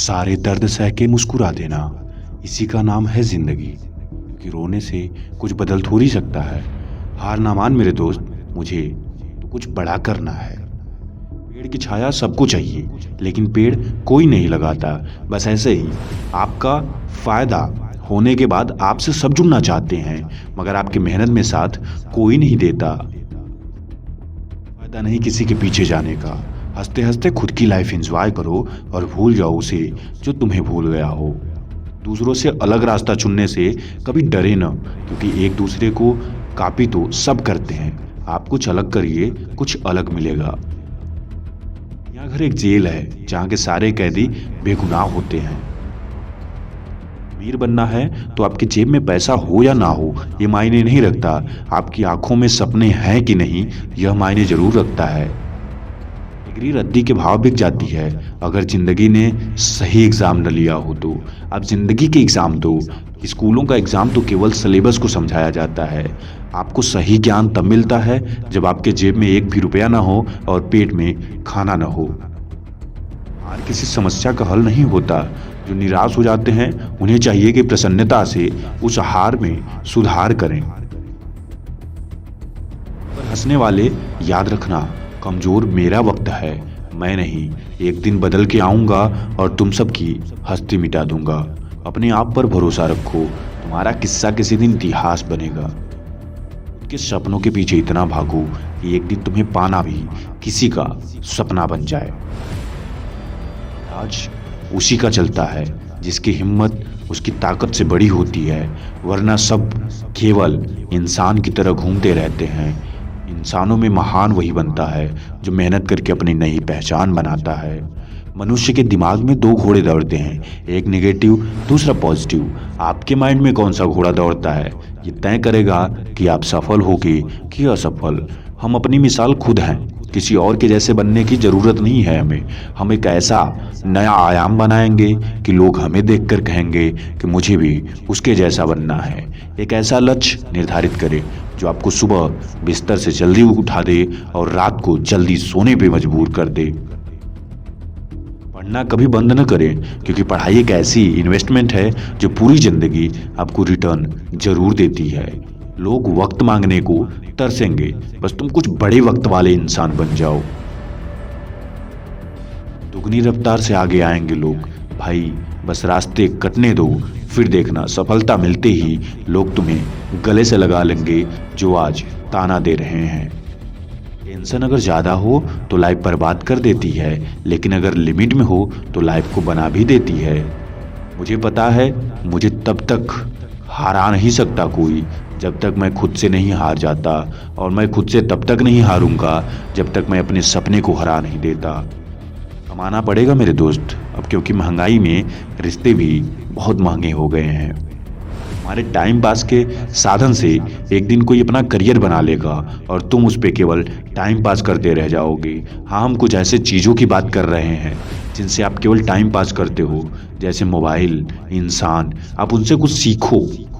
सारे दर्द सह के मुस्कुरा देना, इसी का नाम है जिंदगी। क्योंकि रोने से कुछ बदल थोड़ी सकता है। हार ना मान मेरे दोस्त, मुझे तो कुछ बड़ा करना है। पेड़ की छाया सबको चाहिए, लेकिन पेड़ कोई नहीं लगाता। बस ऐसे ही आपका फायदा होने के बाद आपसे सब जुड़ना चाहते हैं, मगर आपकी मेहनत में साथ कोई नहीं देता। फायदा नहीं किसी के पीछे जाने का। हंसते हंसते खुद की लाइफ एंजॉय करो और भूल जाओ उसे जो तुम्हें भूल गया हो। दूसरों से अलग रास्ता चुनने से कभी डरे न, क्योंकि एक दूसरे को कॉपी तो सब करते हैं। आप कुछ अलग करिए, कुछ अलग मिलेगा। यहाँ घर एक जेल है जहाँ के सारे कैदी बेगुनाह होते हैं। अमीर बनना है तो आपकी जेब में पैसा हो या ना हो ये मायने नहीं रखता। आपकी आंखों में सपने हैं कि नहीं यह मायने जरूर रखता है। डिग्री रद्दी के भाव बिक जाती है अगर जिंदगी ने सही एग्जाम न लिया हो तो। आप जिंदगी के एग्जाम दो। स्कूलों का एग्जाम तो केवल सिलेबस को समझाया जाता है। आपको सही ज्ञान तब मिलता है जब आपके जेब में एक भी रुपया ना हो और पेट में खाना ना हो। हार किसी समस्या का हल नहीं होता। जो निराश हो जाते हैं उन्हें चाहिए कि प्रसन्नता से उस हार में सुधार करें। पर हंसने वाले याद रखना, कमजोर मेरा वक्त है, मैं नहीं। एक दिन बदल के आऊंगा और तुम सबकी हस्ती मिटा दूंगा। अपने आप पर भरोसा रखो, तुम्हारा किस्सा किसी दिन इतिहास बनेगा। के सपनों के पीछे इतना भागो कि एक दिन तुम्हें पाना भी किसी का सपना बन जाए। आज उसी का चलता है जिसकी हिम्मत उसकी ताकत से बड़ी होती है, वरना सब केवल इंसान की तरह घूमते रहते हैं। इंसानों में महान वही बनता है जो मेहनत करके अपनी नई पहचान बनाता है। मनुष्य के दिमाग में दो घोड़े दौड़ते हैं, एक नेगेटिव, दूसरा पॉजिटिव। आपके माइंड में कौन सा घोड़ा दौड़ता है ये तय करेगा कि आप सफल होगे कि असफल। हम अपनी मिसाल खुद हैं, किसी और के जैसे बनने की जरूरत नहीं है हमें। हम एक ऐसा नया आयाम बनाएंगे कि लोग हमें देखकर कहेंगे कि मुझे भी उसके जैसा बनना है। एक ऐसा लक्ष्य निर्धारित करें जो आपको सुबह बिस्तर से जल्दी उठा दे और रात को जल्दी सोने पे मजबूर कर दे। पढ़ना कभी बंद न करें, क्योंकि पढ़ाई एक ऐसी इन्वेस्टमेंट है जो पूरी जिंदगी आपको रिटर्न जरूर देती है। लोग वक्त मांगने को तरसेंगे, बस तुम कुछ बड़े वक्त वाले इंसान बन जाओ। दुगनी रफ्तार से आगे आएंगे लोग भाई, बस रास्ते कटने दो, फिर देखना सफलता मिलते ही लोग तुम्हें गले से लगा लेंगे जो आज ताना दे रहे हैं। टेंशन अगर ज़्यादा हो तो लाइफ बर्बाद कर देती है, लेकिन अगर लिमिट में हो तो लाइफ को बना भी देती है। मुझे पता है मुझे तब तक हरा नहीं सकता कोई जब तक मैं खुद से नहीं हार जाता, और मैं खुद से तब तक नहीं हारूंगा जब तक मैं अपने सपने को हरा नहीं देता। कमाना पड़ेगा मेरे दोस्त अब, क्योंकि महंगाई में रिश्ते भी बहुत महंगे हो गए हैं। हमारे टाइम पास के साधन से एक दिन कोई अपना करियर बना लेगा और तुम उस पर केवल टाइम पास करते रह जाओगे। हाँ, हम कुछ ऐसे चीज़ों की बात कर रहे हैं जिनसे आप केवल टाइम पास करते हो, जैसे मोबाइल, इंसान। आप उनसे कुछ सीखो,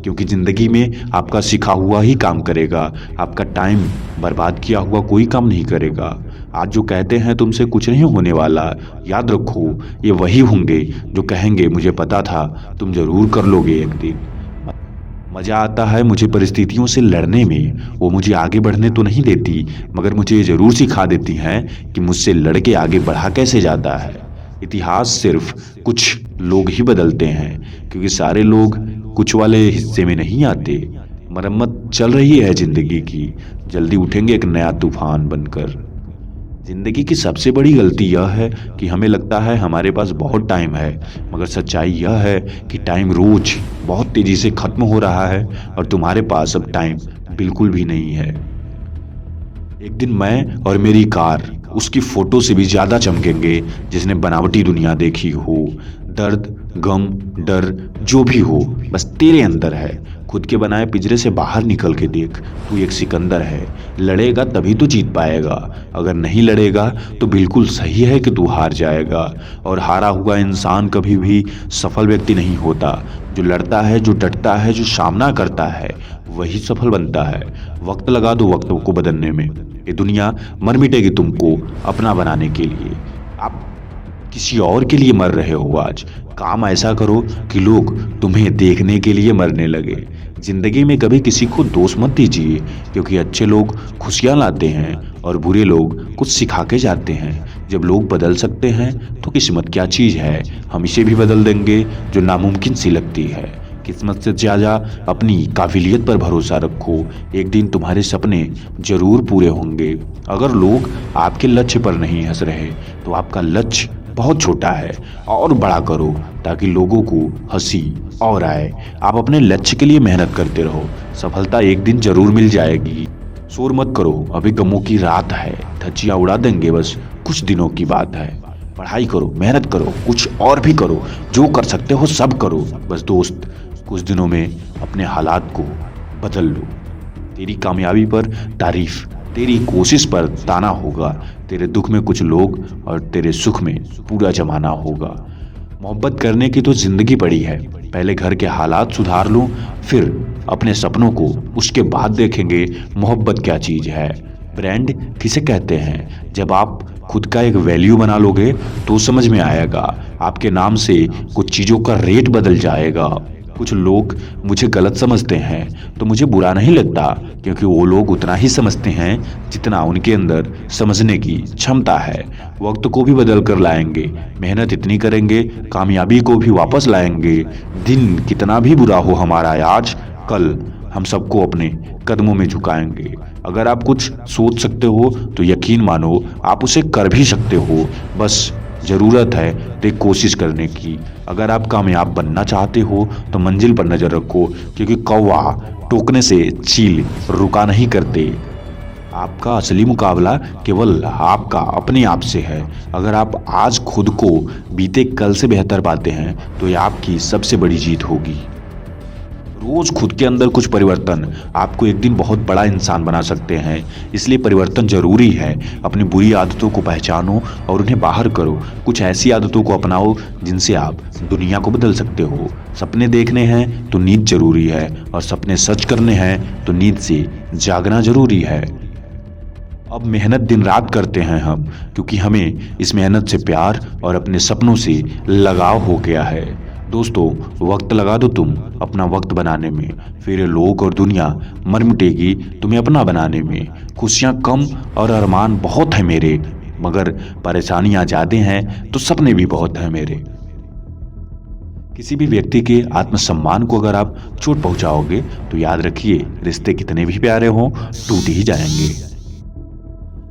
क्योंकि ज़िंदगी में आपका सीखा हुआ ही काम करेगा। आपका टाइम बर्बाद किया हुआ कोई काम नहीं करेगा। आज जो कहते हैं तुमसे कुछ नहीं होने वाला, याद रखो ये वही होंगे जो कहेंगे मुझे पता था तुम जरूर कर लोगे एक दिन। मज़ा आता है मुझे परिस्थितियों से लड़ने में। वो मुझे आगे बढ़ने तो नहीं देती, मगर मुझे ये ज़रूर सिखा देती हैं कि मुझसे लड़ के आगे बढ़ा कैसे जाता है। इतिहास सिर्फ कुछ लोग ही बदलते हैं, क्योंकि सारे लोग कुछ वाले हिस्से में नहीं आते। मरम्मत चल रही है ज़िंदगी की, जल्दी उठेंगे एक नया तूफान बनकर। जिंदगी की सबसे बड़ी गलती यह है कि हमें लगता है हमारे पास बहुत टाइम है, मगर सच्चाई यह है कि टाइम रोज बहुत तेजी से खत्म हो रहा है और तुम्हारे पास अब टाइम बिल्कुल भी नहीं है। एक दिन मैं और मेरी कार उसकी फोटो से भी ज्यादा चमकेंगे जिसने बनावटी दुनिया देखी हो। दर्द, गम, डर जो भी हो बस तेरे अंदर है। खुद के बनाए पिंजरे से बाहर निकल के देख, तू एक सिकंदर है। लड़ेगा तभी तो जीत पाएगा, अगर नहीं लड़ेगा तो बिल्कुल सही है कि तू हार जाएगा। और हारा हुआ इंसान कभी भी सफल व्यक्ति नहीं होता। जो लड़ता है, जो डटता है, जो सामना करता है, वही सफल बनता है। वक्त लगा दो वक्त को बदलने में, ये दुनिया मर मिटेगी तुमको अपना बनाने के लिए। आप किसी और के लिए मर रहे हो आज। काम ऐसा करो कि लोग तुम्हें देखने के लिए मरने लगे। जिंदगी में कभी किसी को दोष मत दीजिए, क्योंकि अच्छे लोग खुशियां लाते हैं और बुरे लोग कुछ सिखा के जाते हैं। जब लोग बदल सकते हैं तो किस्मत क्या चीज़ है, हम इसे भी बदल देंगे जो नामुमकिन सी लगती है। किस्मत से ज़्यादा अपनी काबिलियत पर भरोसा रखो, एक दिन तुम्हारे सपने जरूर पूरे होंगे। अगर लोग आपके लक्ष्य पर नहीं हंस रहे तो आपका लक्ष्य बहुत छोटा है, और बड़ा करो ताकि लोगों को हंसी और आए। आप अपने लक्ष्य के लिए मेहनत करते रहो, सफलता एक दिन जरूर मिल जाएगी। शोर मत करो, अभी गमों की रात है, धज्जियां उड़ा देंगे, बस कुछ दिनों की बात है। पढ़ाई करो, मेहनत करो, कुछ और भी करो, जो कर सकते हो सब करो। बस दोस्त, कुछ दिनों में अपने हालात को बदल लो। तेरी कामयाबी पर तारीफ, तेरी कोशिश पर ताना होगा। तेरे दुख में कुछ लोग और तेरे सुख में पूरा जमाना होगा। मोहब्बत करने की तो जिंदगी पड़ी है, पहले घर के हालात सुधार लो, फिर अपने सपनों को उसके बाद देखेंगे मोहब्बत क्या चीज़ है। ब्रांड किसे कहते हैं? जब आप खुद का एक वैल्यू बना लोगे तो समझ में आएगा। आपके नाम से कुछ चीज़ों का रेट बदल जाएगा। कुछ लोग मुझे गलत समझते हैं तो मुझे बुरा नहीं लगता, क्योंकि वो लोग उतना ही समझते हैं जितना उनके अंदर समझने की क्षमता है। वक्त को भी बदल कर लाएंगे, मेहनत इतनी करेंगे कामयाबी को भी वापस लाएंगे। दिन कितना भी बुरा हो हमारा आज, कल हम सबको अपने कदमों में झुकाएंगे। अगर आप कुछ सोच सकते हो तो यकीन मानो आप उसे कर भी सकते हो, बस ज़रूरत है तो एक कोशिश करने की। अगर आप कामयाब बनना चाहते हो तो मंजिल पर नज़र रखो, क्योंकि कौवा टोकने से चील रुका नहीं करते। आपका असली मुकाबला केवल आपका अपने आप से है। अगर आप आज खुद को बीते कल से बेहतर पाते हैं तो यह आपकी सबसे बड़ी जीत होगी। रोज खुद के अंदर कुछ परिवर्तन आपको एक दिन बहुत बड़ा इंसान बना सकते हैं, इसलिए परिवर्तन जरूरी है। अपनी बुरी आदतों को पहचानो और उन्हें बाहर करो। कुछ ऐसी आदतों को अपनाओ जिनसे आप दुनिया को बदल सकते हो। सपने देखने हैं तो नींद जरूरी है, और सपने सच करने हैं तो नींद से जागना जरूरी है। अब मेहनत दिन रात करते हैं हम, क्योंकि हमें इस मेहनत से प्यार और अपने सपनों से लगाव हो गया है। दोस्तों, वक्त लगा दो तुम अपना वक्त बनाने में, फिर लोग और दुनिया मर मिटेगी तुम्हें अपना बनाने में। खुशियाँ कम और अरमान बहुत है मेरे, मगर परेशानियाँ ज़्यादा हैं तो सपने भी बहुत हैं मेरे। किसी भी व्यक्ति के आत्मसम्मान को अगर आप चोट पहुंचाओगे तो याद रखिए, रिश्ते कितने भी प्यारे हों टूट ही जाएंगे।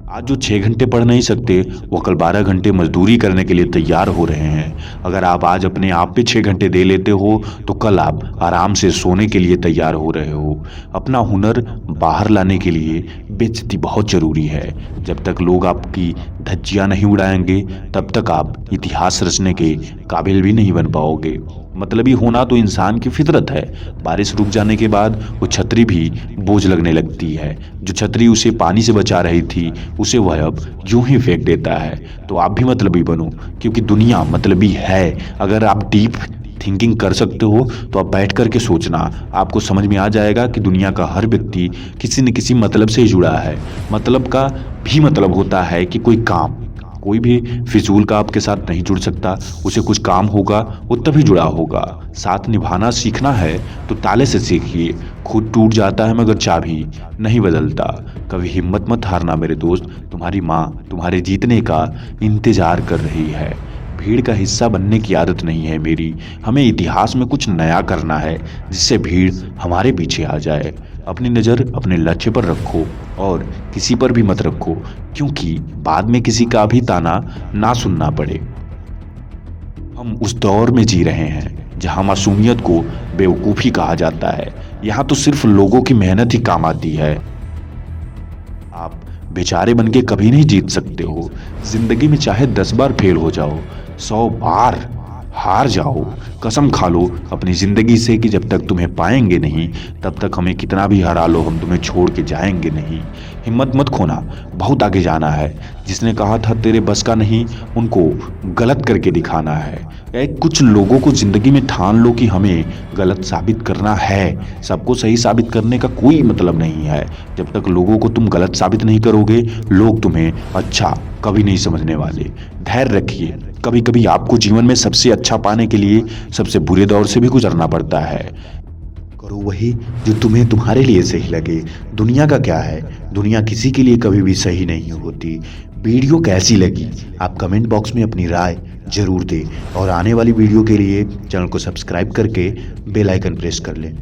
आज जो 6 घंटे पढ़ नहीं सकते वो कल 12 घंटे मजदूरी करने के लिए तैयार हो रहे हैं। अगर आप आज अपने आप पे 6 घंटे दे लेते हो तो कल आप आराम से सोने के लिए तैयार हो रहे हो। अपना हुनर बाहर लाने के लिए बेइज्जती बहुत ज़रूरी है। जब तक लोग आपकी धज्जियां नहीं उड़ाएंगे तब तक आप इतिहास रचने के काबिल भी नहीं बन पाओगे। मतलबी होना तो इंसान की फितरत है। बारिश रुक जाने के बाद वो छतरी भी बोझ लगने लगती है। जो छतरी उसे पानी से बचा रही थी उसे वह अब यूं ही फेंक देता है। तो आप भी मतलबी बनो, क्योंकि दुनिया मतलबी है। अगर आप डीप थिंकिंग कर सकते हो तो आप बैठ कर के सोचना, आपको समझ में आ जाएगा कि दुनिया का हर व्यक्ति किसी न किसी मतलब से ही जुड़ा है। मतलब का भी मतलब होता है कि कोई काम, कोई भी फिजूल का आपके साथ नहीं जुड़ सकता। उसे कुछ काम होगा वो तभी जुड़ा होगा। साथ निभाना सीखना है तो ताले से सीखिए। खुद टूट जाता है मगर चाबी नहीं बदलता। कभी हिम्मत मत हारना मेरे दोस्त, तुम्हारी माँ तुम्हारे जीतने का इंतजार कर रही है। भीड़ का हिस्सा बनने की आदत नहीं है मेरी। हमें इतिहास में कुछ नया करना है जिससे भीड़ हमारे पीछे आ जाए। अपनी नज़र अपने लक्ष्य पर रखो और किसी पर भी मत रखो, क्योंकि बाद में किसी का भी ताना ना सुनना पड़े। हम उस दौर में जी रहे हैं जहां मासूमियत को बेवकूफ़ी कहा जाता है। यहाँ तो सिर्फ लोगों की मेहनत ही काम आती है। आप बेचारे बन के कभी नहीं जीत सकते हो। जिंदगी में चाहे 10 बार फेल हो जाओ, 100 बार हार जाओ, कसम खा लो अपनी ज़िंदगी से कि जब तक तुम्हें पाएंगे नहीं तब तक हमें कितना भी हरा लो हम तुम्हें छोड़ के जाएंगे नहीं। हिम्मत मत खोना, बहुत आगे जाना है। जिसने कहा था तेरे बस का नहीं, उनको गलत करके दिखाना है। कुछ लोगों को ज़िंदगी में ठान लो कि हमें गलत साबित करना है। सबको सही साबित करने का कोई मतलब नहीं है। जब तक लोगों को तुम गलत साबित नहीं करोगे, लोग तुम्हें अच्छा कभी नहीं समझने वाले। धैर्य रखिए, कभी कभी आपको जीवन में सबसे अच्छा पाने के लिए सबसे बुरे दौर से भी गुजरना पड़ता है। करो वही जो तुम्हें तुम्हारे लिए सही लगे। दुनिया का क्या है, दुनिया किसी के लिए कभी भी सही नहीं होती। वीडियो कैसी लगी आप कमेंट बॉक्स में अपनी राय जरूर दें और आने वाली वीडियो के लिए चैनल को सब्सक्राइब करके बेल आइकन प्रेस कर लें।